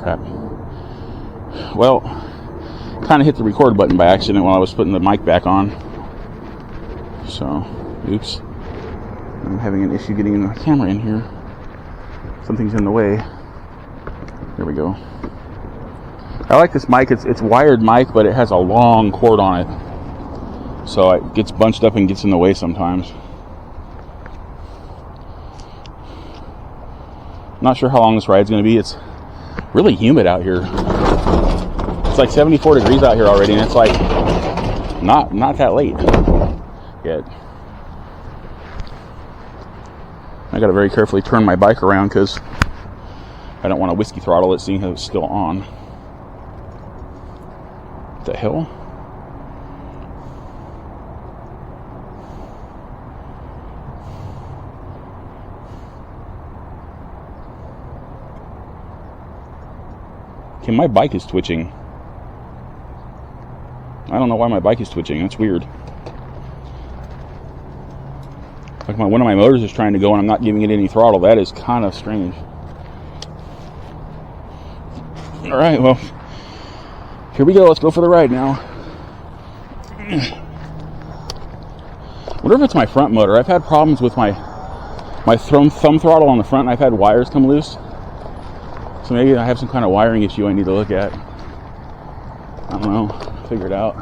Crap. Well, kind of hit the record button by accident while I was putting the mic back on. So, oops. I'm having an issue getting the camera in here. Something's in the way. There we go. I like this mic. It's wired mic, but it has a long cord on it. So it gets bunched up and gets in the way sometimes. Not sure how long this ride's going to be. It's really humid out here. It's like 74 degrees out here already, and it's like not that late yet. I got to very carefully turn my bike around because I don't want to whiskey throttle it, seeing how it's still on. What the hell? Okay, my bike is twitching. I don't know why my bike is twitching. That's weird. Like one of my motors is trying to go and I'm not giving it any throttle. That is kind of strange. All right, well, here we go. Let's go for the ride now. Wonder if it's my front motor. I've had problems with my thumb throttle on the front, and I've had wires come loose. So maybe I have some kind of wiring issue I need to look at. I don't know. Figure it out.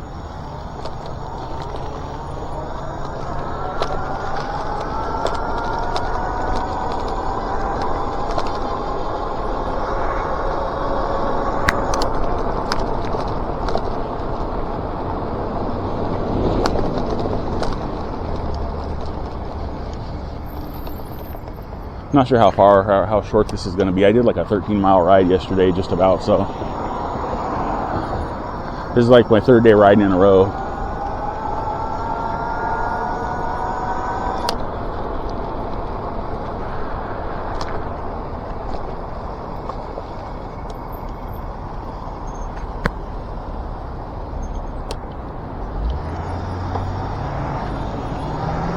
Not sure how far, how short this is going to be. I did like a 13-mile ride yesterday, just about, so this is like my third day riding in a row.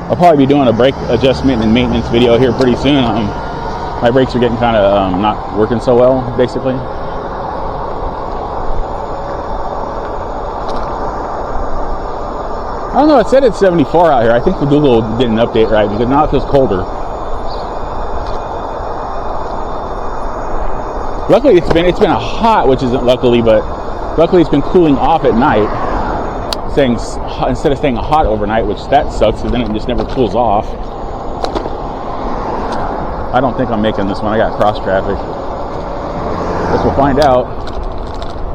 I'll probably be doing a brake adjustment and maintenance video here pretty soon. My brakes are getting kind of not working so well, basically. I don't know, it said it's 74 out here. I think the Google did an update, right? Because now it feels colder. Luckily it's been a hot, which isn't luckily, but luckily it's been cooling off at night. Instead of staying hot overnight, which that sucks, and then it just never cools off. I don't think I'm making this one. I got cross traffic. Guess we'll find out.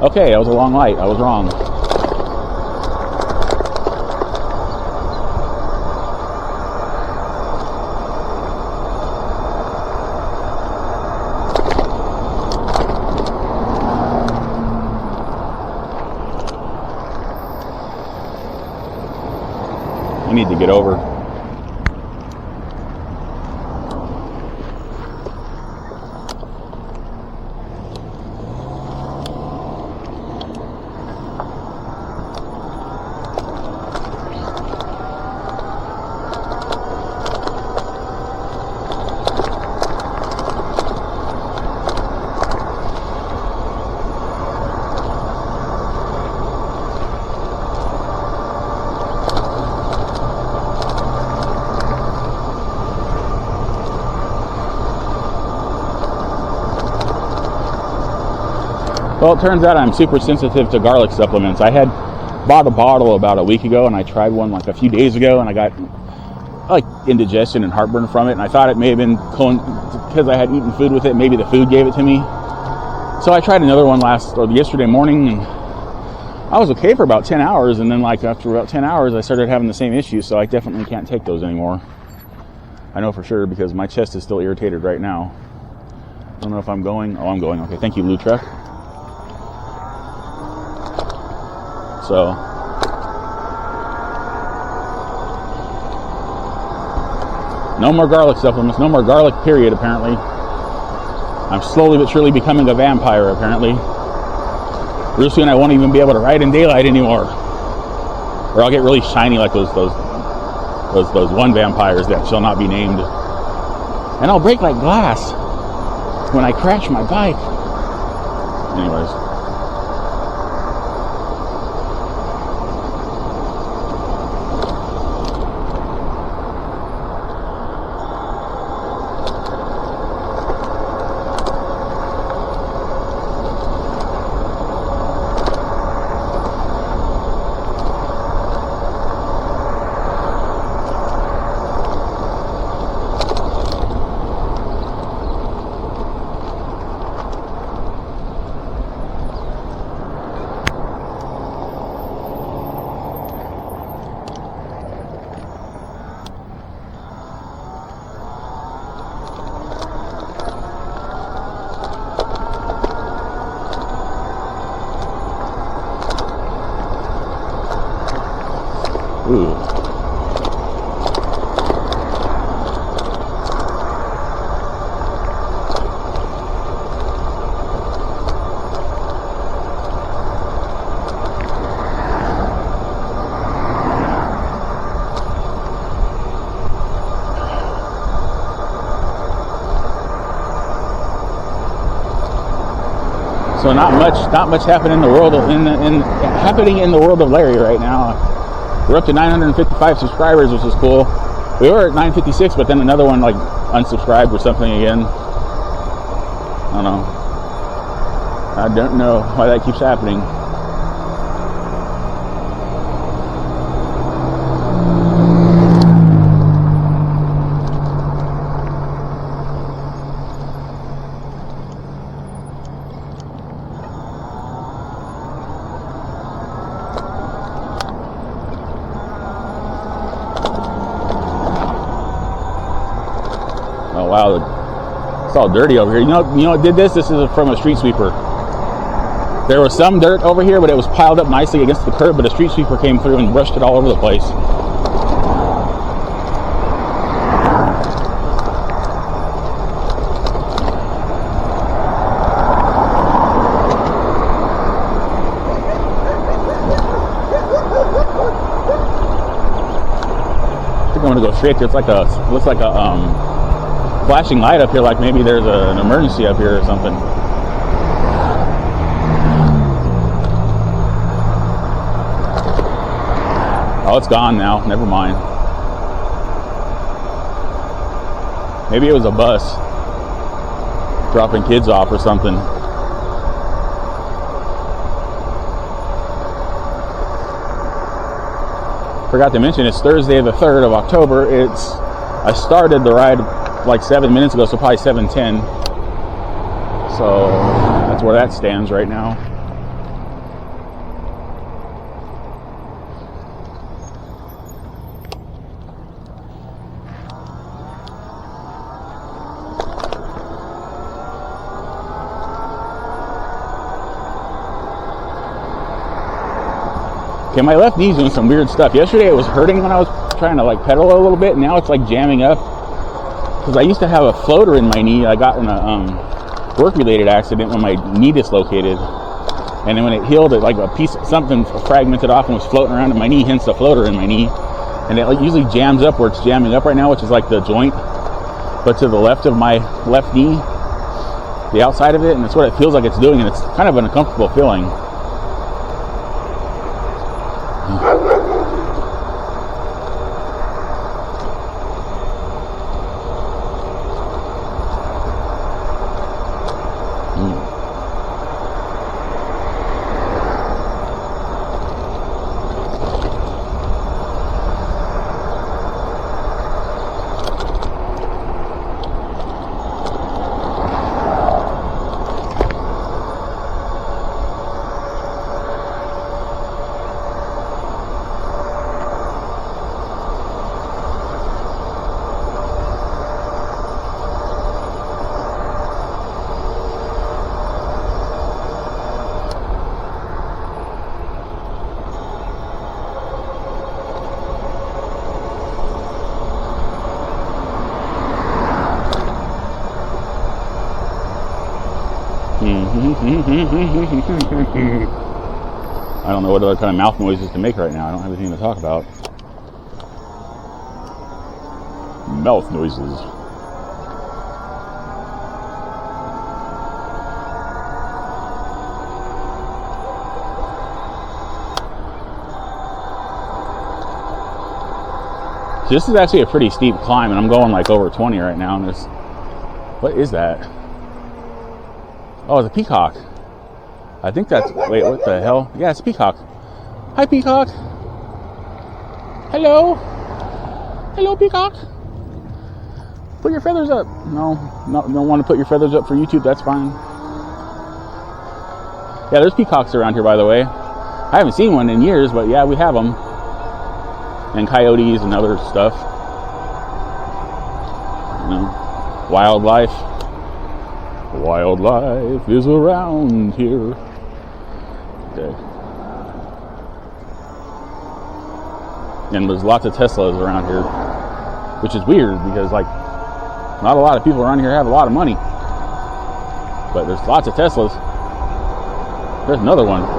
Okay, that was a long light. I was wrong. I need to get over. Well, it turns out I'm super sensitive to garlic supplements. I had bought a bottle about a week ago, and I tried one like a few days ago, and I got like indigestion and heartburn from it, and I thought it may have been because I had eaten food with it. Maybe the food gave it to me. So I tried another one yesterday morning, and I was okay for about 10 hours, and then like after about 10 hours, I started having the same issue, so I definitely can't take those anymore. I know for sure because my chest is still irritated right now. I don't know if I'm going. Oh, I'm going. Okay, thank you, Blue Truck. So, no more garlic supplements, no more garlic, period, apparently. I'm slowly but surely becoming a vampire, apparently. Real soon I won't even be able to ride in daylight anymore. Or I'll get really shiny like those one vampires that shall not be named. And I'll break like glass when I crash my bike. anyways. Ooh. So not much happening in the world of happening in the world of Larry right now. We're up to 955 subscribers, which is cool. We were at 956, but then another one like unsubscribed or something again. I don't know why that keeps happening. Oh wow, it's all dirty over here. You know what did this? This is from a street sweeper. There was some dirt over here, but it was piled up nicely against the curb, but a street sweeper came through and brushed it all over the place. I think I'm gonna go straight there. It's like looks like a flashing light up here, like maybe there's an emergency up here or something. Oh, it's gone now. Never mind. Maybe it was a bus dropping kids off or something. Forgot to mention, it's Thursday the 3rd of October. I started the ride like 7 minutes ago, so probably 7:10. So that's where that stands right now. Okay, my left knee's doing some weird stuff. Yesterday it was hurting when I was trying to like pedal a little bit. Now it's like jamming up. Because I used to have a floater in my knee. I got in a work-related accident when my knee dislocated. And then when it healed, it like something fragmented off and was floating around in my knee, hence the floater in my knee. And it like usually jams up where it's jamming up right now, which is like the joint. But to the left of my left knee, the outside of it, and that's what it feels like it's doing. And it's kind of an uncomfortable feeling. I don't know what other kind of mouth noises to make right now. I don't have anything to talk about. Mouth noises. So this is actually a pretty steep climb, and I'm going like over 20 right now. And there's, what is that? Oh, it's a peacock. I think that's, wait, what the hell? Yeah, it's a peacock. Hi, peacock. Hello. Hello, peacock. Put your feathers up. No, don't want to put your feathers up for YouTube. That's fine. Yeah, there's peacocks around here, by the way. I haven't seen one in years, but yeah, we have them. And coyotes and other stuff. You know, wildlife. Wildlife is around here. Okay. And there's lots of Teslas around here, which is weird because, like, not a lot of people around here have a lot of money. But there's lots of Teslas. There's another one.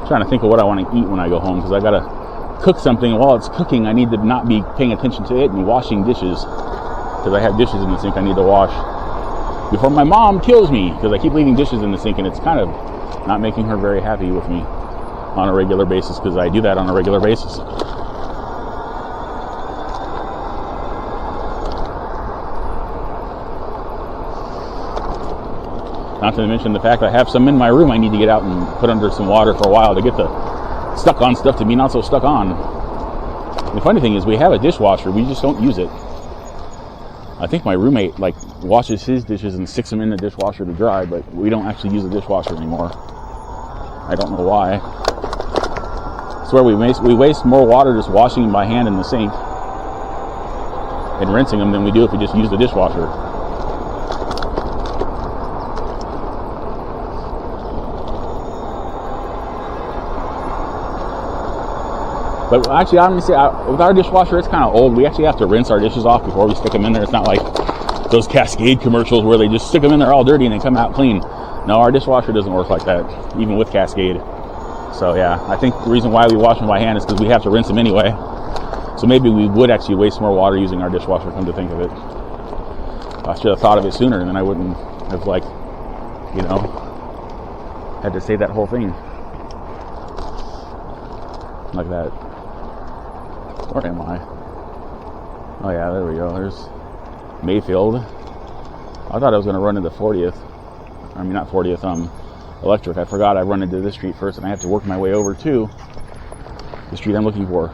Trying to think of what I want to eat when I go home, because I gotta cook something, and while it's cooking I need to not be paying attention to it and washing dishes, because I have dishes in the sink I need to wash before my mom kills me, because I keep leaving dishes in the sink, and it's kind of not making her very happy with me on a regular basis, because I do that on a regular basis. Not to mention the fact I have some in my room I need to get out and put under some water for a while to get the stuck on stuff to be not so stuck on. The funny thing is we have a dishwasher, we just don't use it. I think my roommate like washes his dishes and sticks them in the dishwasher to dry, but we don't actually use the dishwasher anymore. I don't know why. I swear we waste more water just washing them by hand in the sink and rinsing them than we do if we just use the dishwasher. But actually, honestly, with our dishwasher, it's kind of old. We actually have to rinse our dishes off before we stick them in there. It's not like those Cascade commercials where they just stick them in there all dirty and they come out clean. No, our dishwasher doesn't work like that, even with Cascade. So yeah, I think the reason why we wash them by hand is because we have to rinse them anyway. So maybe we would actually waste more water using our dishwasher, come to think of it. I should have thought of it sooner, and then I wouldn't have, like, you know, had to say that whole thing. Like that. Where am I? Oh yeah, there we go. There's Mayfield. I thought I was going to run into 40th. I mean, not 40th, Electric. I forgot I run into this street first, and I have to work my way over to the street I'm looking for.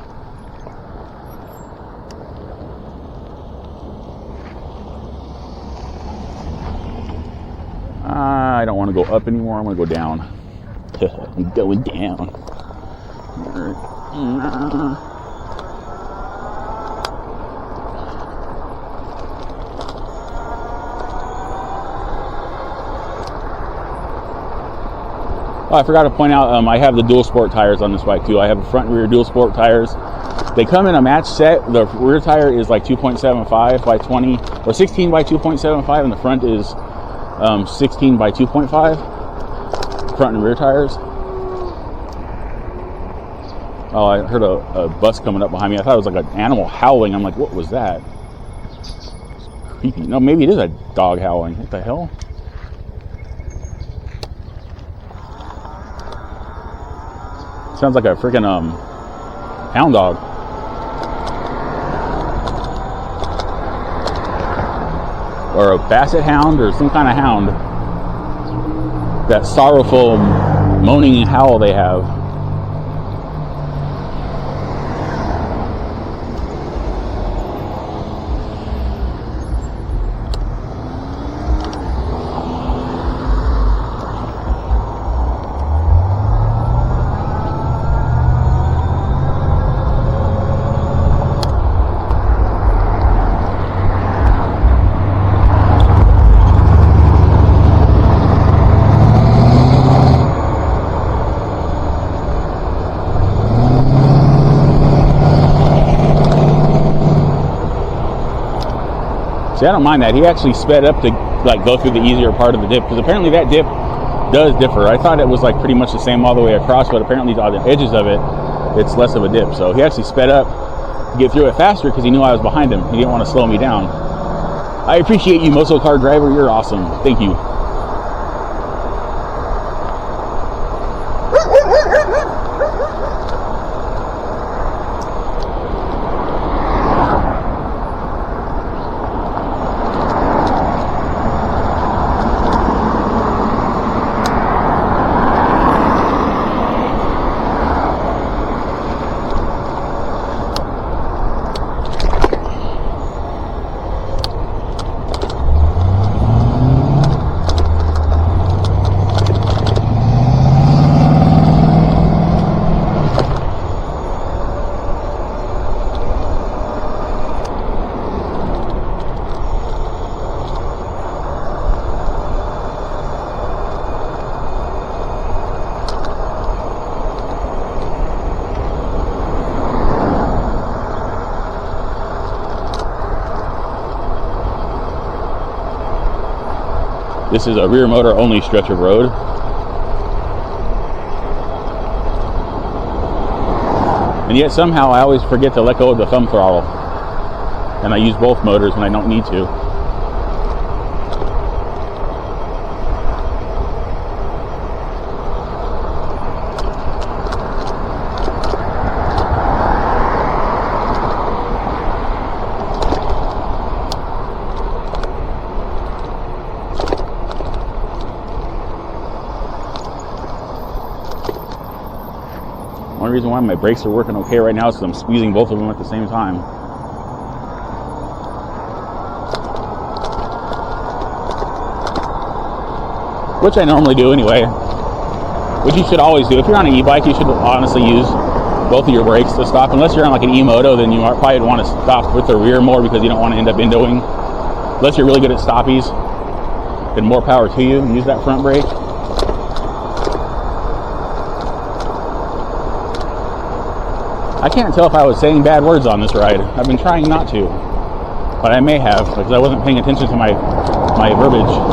I don't want to go up anymore. I'm going to go down. I'm going down. Oh, I forgot to point out, I have the dual sport tires on this bike too. I have front and rear dual sport tires. They come in a match set. The rear tire is like 2.75 by 20, or 16 by 2.75, and the front is 16 by 2.5. Front and rear tires. Oh, I heard a bus coming up behind me. I thought it was like an animal howling. I'm like, what was that? It's creepy. No, maybe it is a dog howling. What the hell? Sounds like a freaking hound dog. Or a basset hound or some kind of hound. That sorrowful moaning and howl they have. See, I don't mind that. He actually sped up to like go through the easier part of the dip, because apparently that dip does differ. I thought it was like pretty much the same all the way across, but apparently on the edges of it, it's less of a dip. So he actually sped up to get through it faster because he knew I was behind him. He didn't want to slow me down. I appreciate you, muscle car driver. You're awesome. Thank you. This is a rear motor only stretch of road. And yet somehow I always forget to let go of the thumb throttle. And I use both motors when I don't need to. One reason why my brakes are working okay right now is because I'm squeezing both of them at the same time. Which I normally do anyway. Which you should always do. If you're on an e-bike, you should honestly use both of your brakes to stop. Unless you're on like an e-moto, then you probably want to stop with the rear more because you don't want to end up indoing. Unless you're really good at stoppies, then more power to you. Use that front brake. I can't tell if I was saying bad words on this ride. I've been trying not to, but I may have because I wasn't paying attention to my verbalage.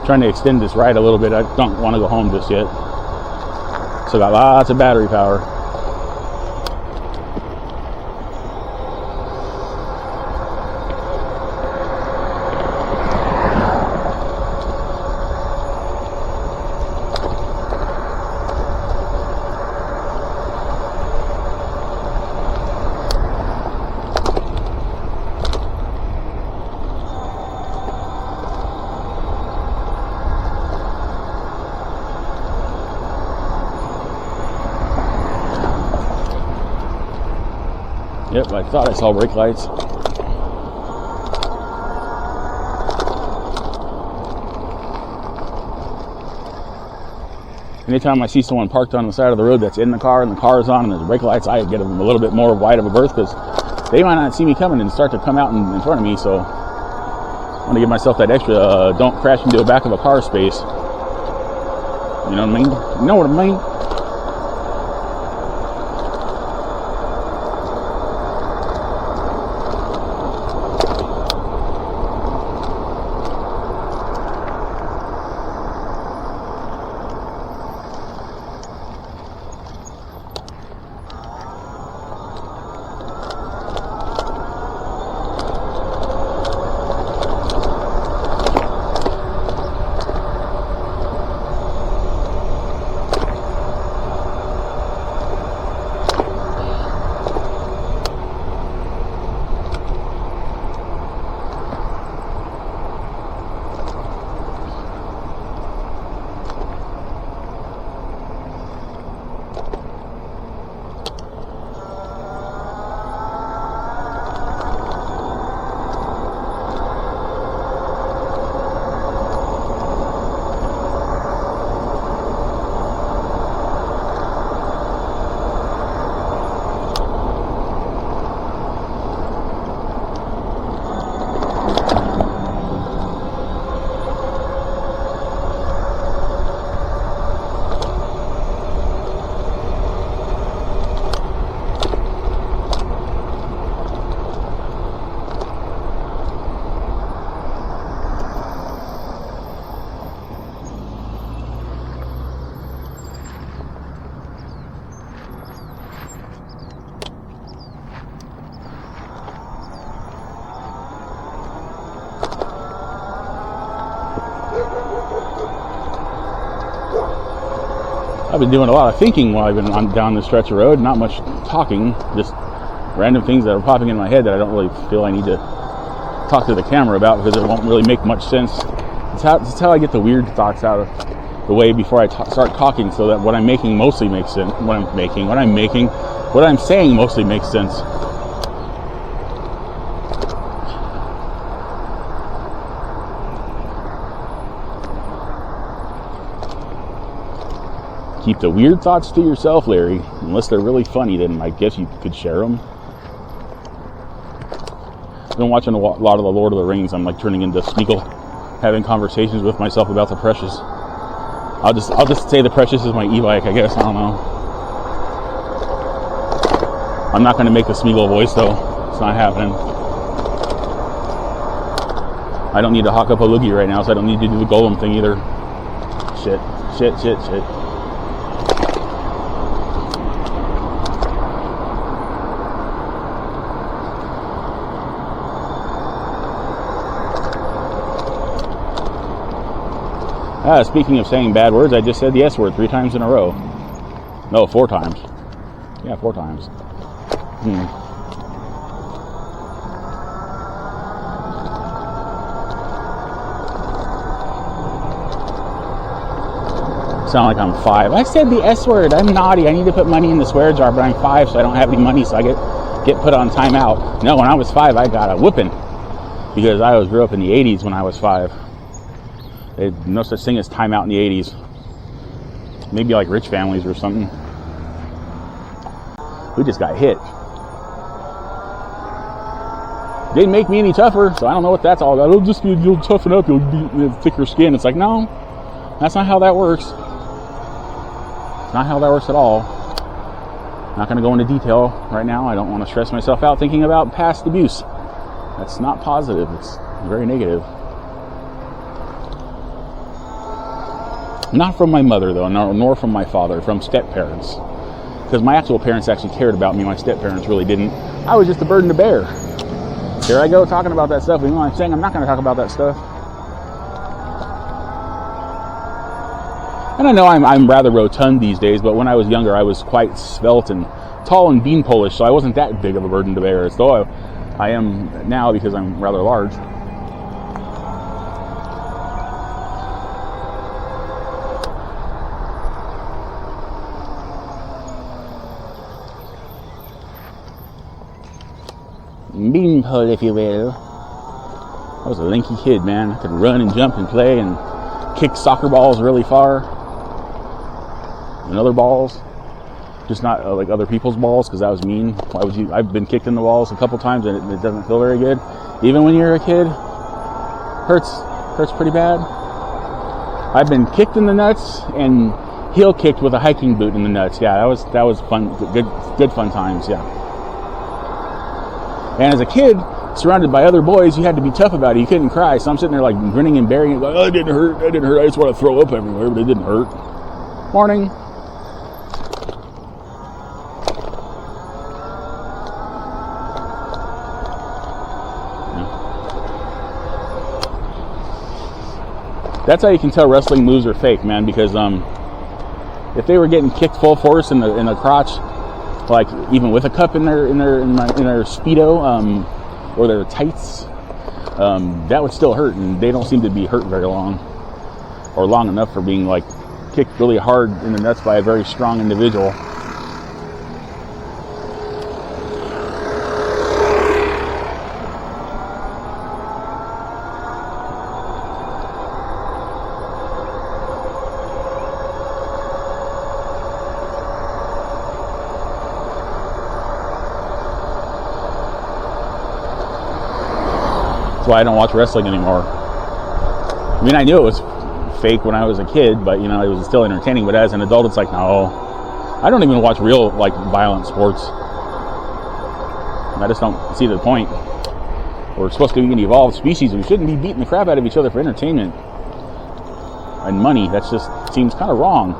Trying to extend this ride a little bit. I don't want to go home just yet. So got lots of battery power. Yep, I thought I saw brake lights. Anytime I see someone parked on the side of the road that's in the car and the car is on and there's brake lights, I get them a little bit more wide of a berth because they might not see me coming and start to come out in front of me. So I want to give myself that extra don't crash into the back of a car space. You know what I mean? You know what I mean? been doing a lot of thinking while I've been down this stretch of road. Not much talking, just random things that are popping in my head that I don't really feel I need to talk to the camera about because it won't really make much sense. It's how I get the weird thoughts out of the way before I start talking, so that what I'm making mostly makes sense. What I'm saying mostly makes sense. Keep the weird thoughts to yourself, Larry. Unless they're really funny, then I guess you could share them. I've been watching a lot of the Lord of the Rings. I'm like turning into Smeagol, having conversations with myself about the Precious. I'll just say the Precious is my e-bike, I guess. I don't know. I'm not going to make the Smeagol voice, though. It's not happening. I don't need to hawk up a loogie right now, so I don't need to do the golem thing either. Shit. Speaking of saying bad words, I just said the S word 3 times in a row. No, 4 times. Yeah, 4 times. Sound like I'm 5. I said the S word. I'm naughty. I need to put money in the swear jar, but I'm 5, so I don't have any money, so I get put on timeout. No, when I was 5, I got a whooping because I grew up in the 80s when I was 5. There's no such thing as timeout in the 80s. Maybe like rich families or something. We just got hit. Didn't make me any tougher, so I don't know what that's all about. You'll toughen up, you'll be thicker skin. It's like, no, that's not how that works. It's not how that works at all. I'm not going to go into detail right now. I don't want to stress myself out thinking about past abuse. That's not positive. It's very negative. Not from my mother, though, nor from my father, from step-parents. Because my actual parents actually cared about me. My step-parents really didn't. I was just a burden to bear. Here I go talking about that stuff, even though I'm saying I'm not going to talk about that stuff. And I know I'm rather rotund these days, but when I was younger, I was quite svelte and tall and bean Polish, so I wasn't that big of a burden to bear, as though I am now because I'm rather large. Beanpole, if you will. I was a lanky kid, man. I could run and jump and play and kick soccer balls really far and other balls, just not like other people's balls, because that was mean. Why would you? I've been kicked in the balls a couple times and it doesn't feel very good. Even when you're a kid, hurts pretty bad. I've been kicked in the nuts and heel kicked with a hiking boot in the nuts. Yeah, that was fun. Good fun times. Yeah. And as a kid, surrounded by other boys, you had to be tough about it. You couldn't cry. So I'm sitting there like grinning and bearing it, like, oh, it didn't hurt. I just want to throw up everywhere, but it didn't hurt. Morning. That's how you can tell wrestling moves are fake, man, because if they were getting kicked full force in the crotch, like even with a cup in their Fiido or their tights, that would still hurt, and they don't seem to be hurt very long, or long enough for being like kicked really hard in the nuts by a very strong individual. That's why I don't watch wrestling anymore. I mean, I knew it was fake when I was a kid, but, you know, it was still entertaining. But as an adult, it's like, no. I don't even watch real, like, violent sports. I just don't see the point. We're supposed to be an evolved species. We shouldn't be beating the crap out of each other for entertainment and money. That just seems kind of wrong.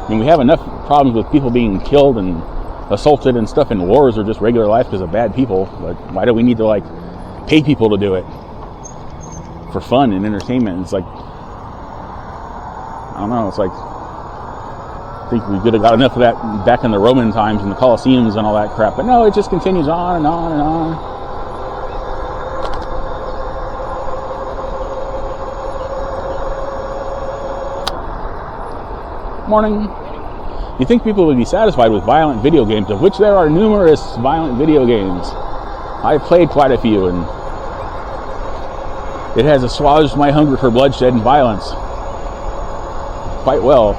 I mean, we have enough problems with people being killed and assaulted and stuff in wars are just regular life because of bad people. But why do we need to like pay people to do it for fun and entertainment? It's like, I don't know. It's like, I think we could have got enough of that back in the Roman times and the Colosseums and all that crap. But no, it just continues on and on and on. Morning. You think people would be satisfied with violent video games, of which there are numerous violent video games. I've played quite a few, and it has assuaged my hunger for bloodshed and violence quite well.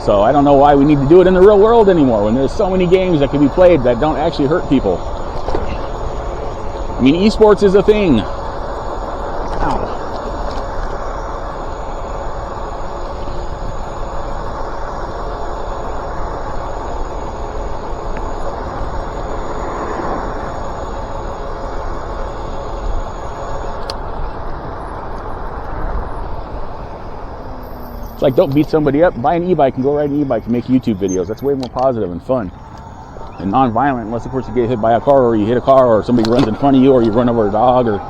So I don't know why we need to do it in the real world anymore when there's so many games that can be played that don't actually hurt people. I mean, esports is a thing. Ow. It's like, don't beat somebody up, buy an e-bike and go ride an e-bike and make YouTube videos. That's way more positive and fun and non-violent, unless of course you get hit by a car, or you hit a car, or somebody runs in front of you, or you run over a dog, or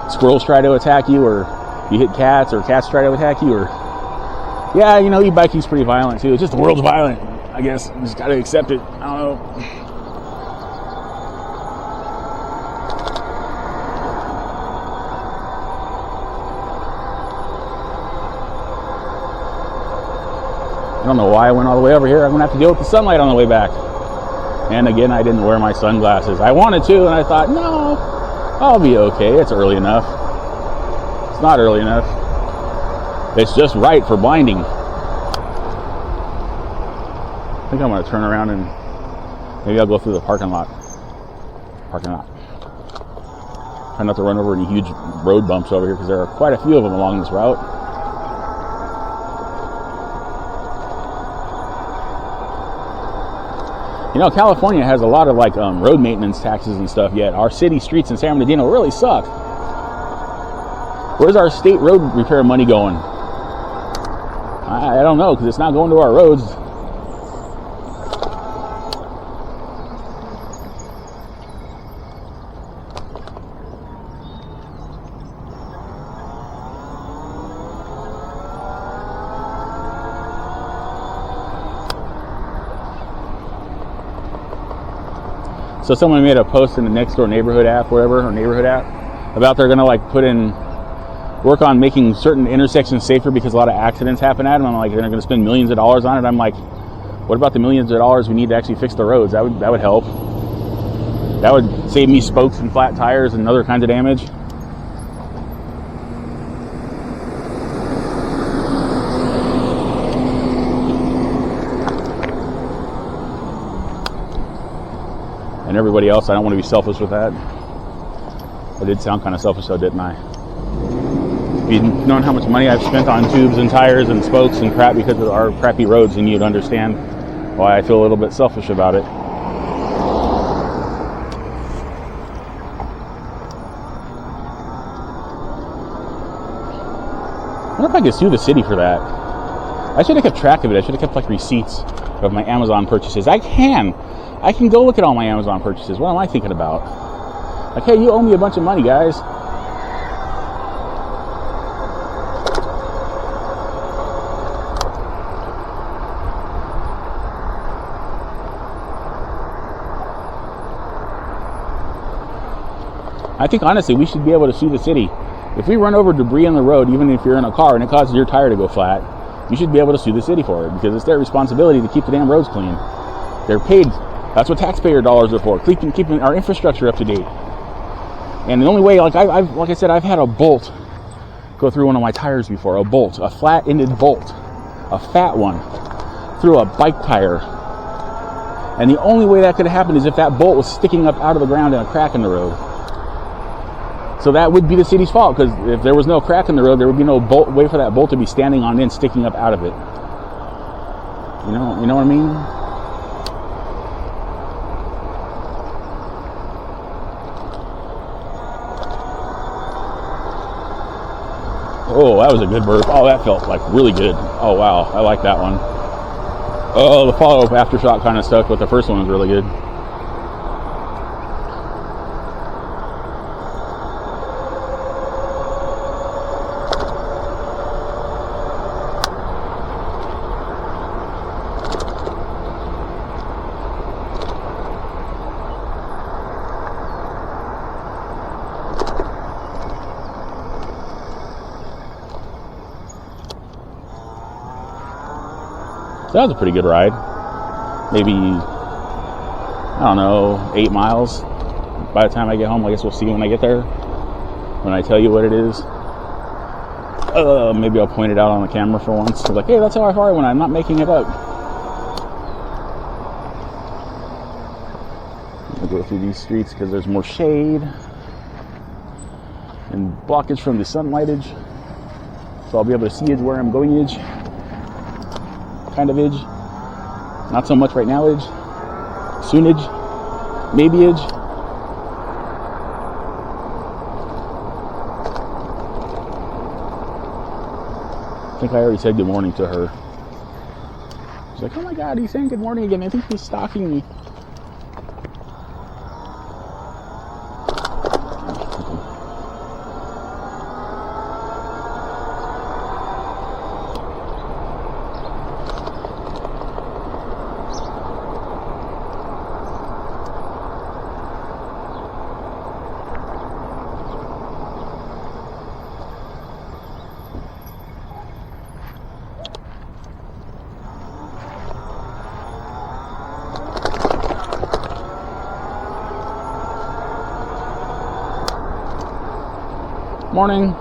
squirrels try to attack you, or you hit cats, or cats try to attack you, or yeah, you know, e-biking's pretty violent too. It's just the world's violent, I guess. You just gotta accept it. I don't know. I don't know why I went all the way over here. I'm gonna have to deal with the sunlight on the way back. And again, I didn't wear my sunglasses. I wanted to, and I thought, no, I'll be okay. It's early enough. It's not early enough. It's just right for blinding. I think I'm gonna turn around and maybe I'll go through the parking lot. Try not to run over any huge road bumps over here, because there are quite a few of them along this route. You know, California has a lot of like road maintenance taxes and stuff, yet our city streets in San Bernardino really suck. Where's our state road repair money going? I don't know, because it's not going to our roads. So someone made a post in the next door neighborhood app, whatever, or neighborhood app, about they're gonna like work on making certain intersections safer because a lot of accidents happen at them. I'm like, they're gonna spend millions of dollars on it. I'm like, what about the millions of dollars we need to actually fix the roads? That would help. That would save me spokes and flat tires and other kinds of damage. And everybody else, I don't want to be selfish with that. I did sound kind of selfish though, didn't I? If you'd known how much money I've spent on tubes and tires and spokes and crap because of our crappy roads, then you'd understand why I feel a little bit selfish about it. I wonder if I could sue the city for that. I should have kept track of it. I should have kept like receipts of my Amazon purchases. I can go look at all my Amazon purchases. What am I thinking about? Like, hey, you owe me a bunch of money, guys. I think honestly we should be able to sue the city. If we run over debris on the road, even if you're in a car and it causes your tire to go flat, you should be able to sue the city for it, because it's their responsibility to keep the damn roads clean. They're paid. That's what taxpayer dollars are for, keeping our infrastructure up to date. And the only way, like I said, I've had a bolt go through one of my tires before. A bolt, a flat-ended bolt, a fat one, through a bike tire. And the only way that could have happened is if that bolt was sticking up out of the ground in a crack in the road. So that would be the city's fault, because if there was no crack in the road, there would be no way for that bolt to be standing on end, sticking up out of it. You know what I mean? Oh, that was a good burp. Oh, that felt like really good. Oh, wow. I like that one. Oh, the follow-up aftershock kind of stuck, but the first one was really good. So that was a pretty good ride. Maybe, I don't know, 8 miles. By the time I get home, I guess we'll see when I get there. When I tell you what it is. Maybe I'll point it out on the camera for once. Like, hey, that's how I far when I'm not making it up. I'll go through these streets because there's more shade and blockage from the sunlightage. So I'll be able to see where I'm going. Kind of edge, not so much right now edge, soonage, maybe edge. I think I already said good morning to her. She's like, oh my god, he's saying good morning again. I think he's stalking me. Morning.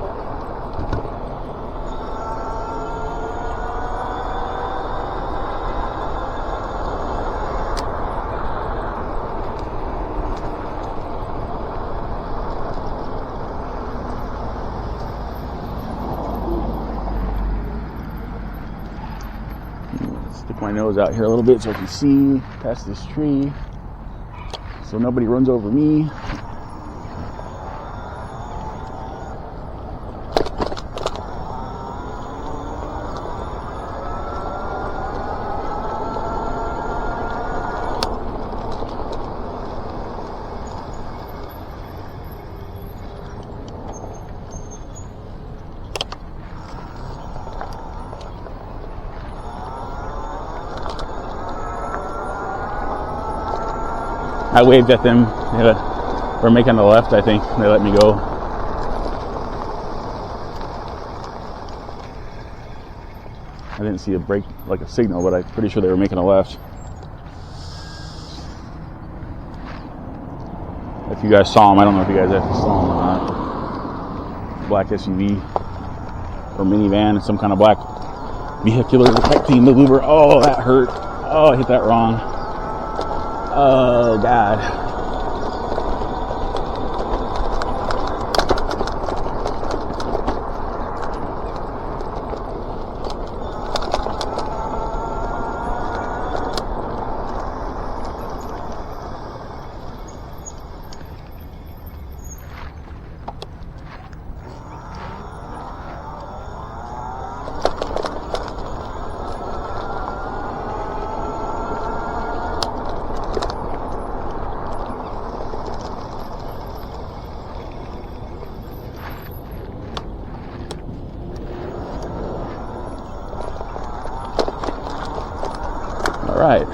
Stick my nose out here a little bit so I can see past this tree, so nobody runs over me. I waved at them. We're making the left, I think. They let me go. I didn't see a brake, like a signal, but I'm pretty sure they were making a left. If you guys saw them, I don't know if you guys actually saw them or not. Black SUV or minivan, some kind of black vehicular type thing maneuver. Oh, that hurt. Oh, I hit that wrong. Oh, God. Alright.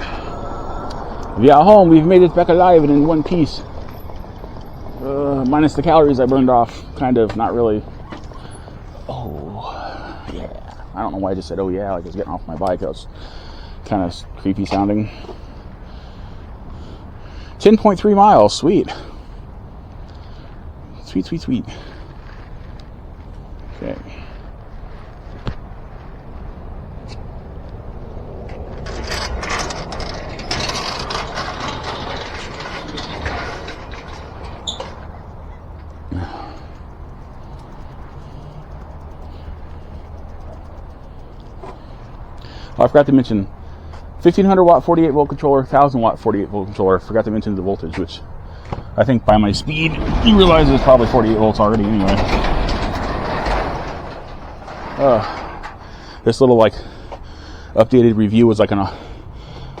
We are home. We've made it back alive and in one piece. Minus the calories I burned off. Kind of, not really. Oh, yeah. I don't know why I just said, oh yeah, like I was getting off my bike. That was kind of creepy sounding. 10.3 miles. Sweet. Sweet, sweet, sweet. Okay. Oh, I forgot to mention 1500 watt 48 volt controller, 1000 watt 48 volt controller. I forgot to mention the voltage, which I think by my speed you realize it's probably 48 volts already anyway. This little like updated review was like on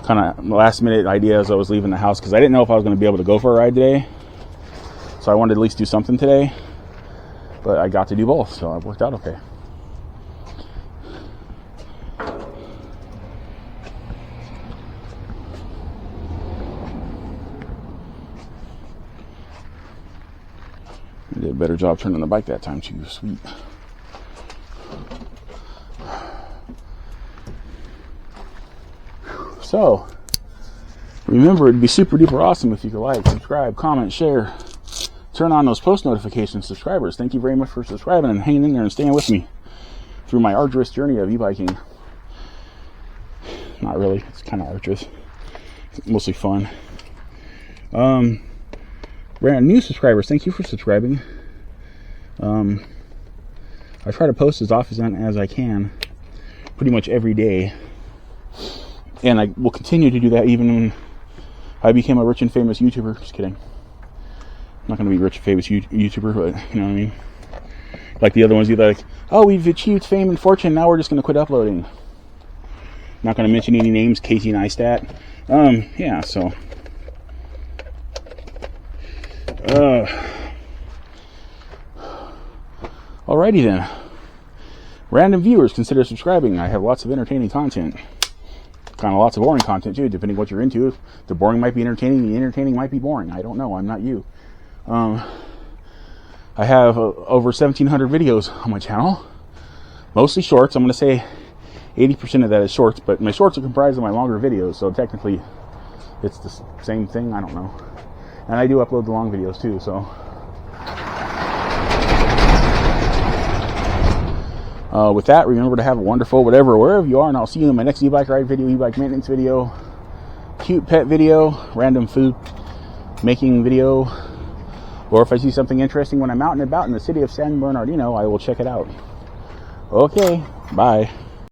kind of last minute idea as I was leaving the house, because I didn't know if I was going to be able to go for a ride today. So I wanted to at least do something today, but I got to do both, so it worked out okay. I did a better job turning the bike that time too. Sweet. So, remember, it'd be super duper awesome if you could like, subscribe, comment, share, turn on those post notifications. Subscribers, thank you very much for subscribing and hanging in there and staying with me through my arduous journey of e-biking. Not really, it's kind of arduous. It's mostly fun. Brand new subscribers, thank you for subscribing. I try to post as often as I can, pretty much every day. And I will continue to do that even when I became a rich and famous YouTuber. Just kidding. I'm not going to be a rich and famous YouTuber, but you know what I mean? Like the other ones, you're like, oh, we've achieved fame and fortune, now we're just going to quit uploading. Not going to mention any names, Casey Neistat. Yeah, so. Alrighty then. Random viewers, consider subscribing. I have lots of entertaining content. Kind of lots of boring content too, depending what you're into. The boring might be entertaining, the entertaining might be boring. I don't know, I'm not you. I have over 1,700 videos on my channel. Mostly shorts. I'm going to say 80% of that is shorts, but my shorts are comprised of my longer videos, so technically it's the same thing, I don't know. And I do upload the long videos too, so. With that, remember to have a wonderful whatever, wherever you are, and I'll see you in my next e-bike ride video, e-bike maintenance video, cute pet video, random food making video, or if I see something interesting when I'm out and about in the city of San Bernardino, I will check it out. Okay, bye.